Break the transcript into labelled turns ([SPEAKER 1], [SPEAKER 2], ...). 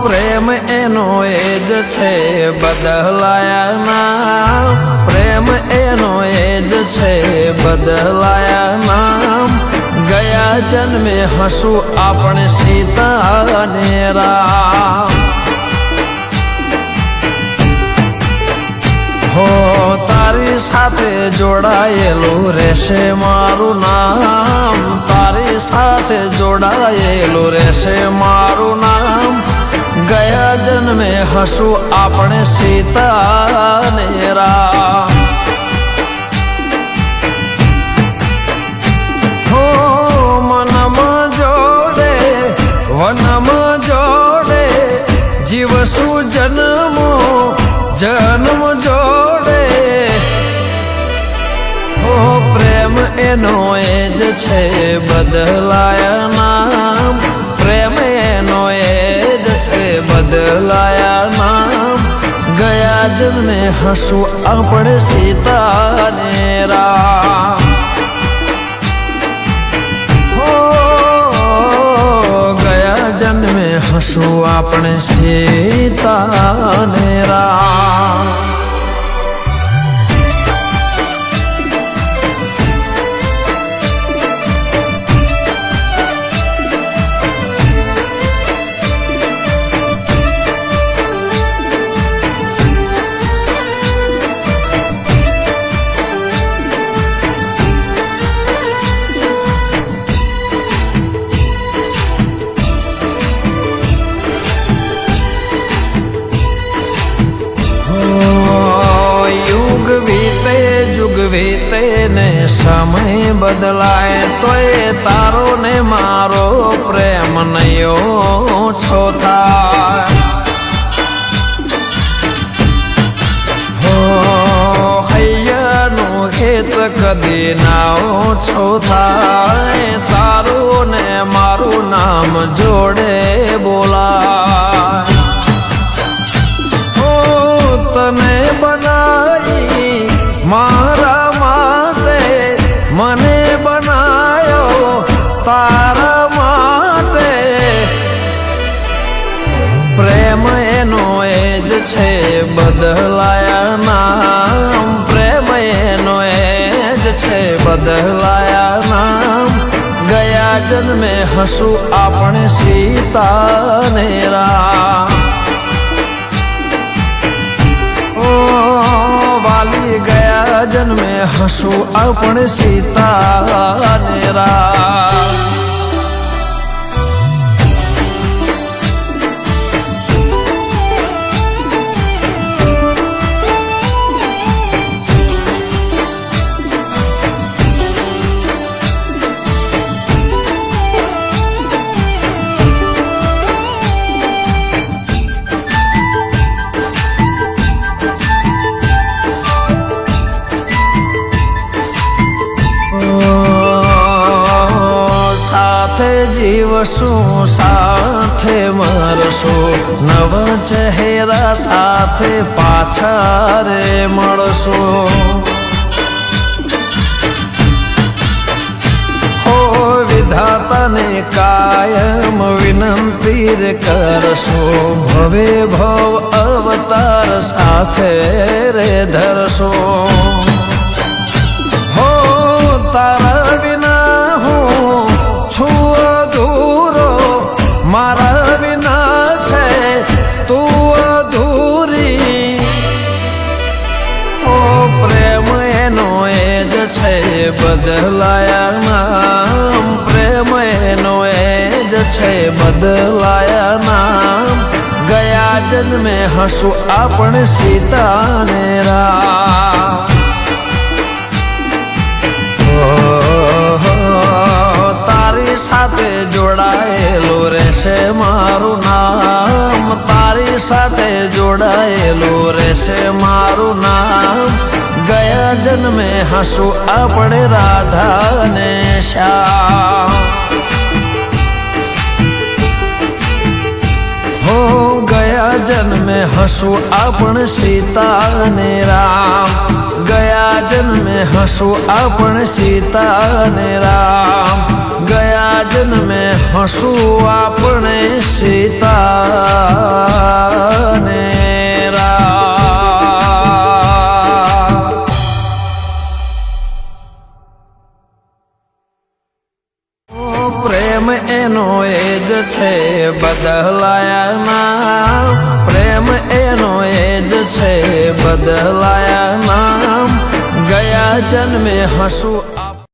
[SPEAKER 1] પ્રેમ એનો એ જ છે બદલાયા નામ, પ્રેમ એનો એ જ છે બદલાયા નામ. ગયા જન્મે હસું આપણે સીતા અને રામ. હો તારી સાથે જોડાયેલું રહેશે મારું નામ, તારી સાથે જોડાયેલું રહેશે મારું નામ. ગયા જન્મે હસું આપણે સીતા ને રામ. હો મનમાં જોડે વનમાં જોડે જીવશું જન્મો જન્મ જોડે. હો પ્રેમ એનો એ જ છે બદલાયા નામ, પ્રેમ એનો એ જ છે બદલાયા નામ. ગયા જન્મે હસું આપણે સીતા ને રામ. હો ગયા જન્મે હસું આપણે સીતા ને રામ. વીતે ને સમય બદલાય તોય તારો ને મારો પ્રેમ નયો છો થાય. હો હૈયાનું ખેત કદી ના ઓછો થાય, તારું ને મારું નામ જોડે બોલાય. હો તને બનાવી મારા માટે, મને બનાયો તારા માટે. પ્રેમ એનો એ જ છે બદલાયા નામ, પ્રેમ એનો એ જ છે બદલાયા નામ. ગયા જન્મે હસું આપણે સીતા ને રામ. વાલી ગયા જન્મે હસું આપણે સીતા ને રામ. જીવશું સાથે મરશું, નવા ચહેરા સાથે પાછા રે મળશું. હો વિધાતાને કાયમ વિનંતી રે કરશું, ભવે ભવ અવતાર સાથે રે ધરશું. હો તારા વિના હું છું અધૂરો, મારા વિના છે તું અધૂરી. ઓ પ્રેમ એનો એ જ છે બદલાયા નામ, પ્રેમ એનો એ જ છે બદલાયા નામ. ગયા જન્મે હસું આપણે સીતા ને રામ. તારી સાથે સાથે જોડાયેલું રહેશે મારું નામ, તારી સાથે જોડાયેલું રહેશે મારું નામ. ગયા જન્મે હસું આપણે રાધા ને શ્યામ. હો ગયા જન્મે હસું આપણે સીતા ને રામ. ગયા જન્મે હસું આપણે સીતા ને રામ. ગયા જન્મે હસું આપણે સીતા ને રામ. પ્રેમ એનો એ જ છે બદલાયા નામ. પ્રેમ એનો એ જ છે બદલાયા નામ. ગયા જન્મે હસું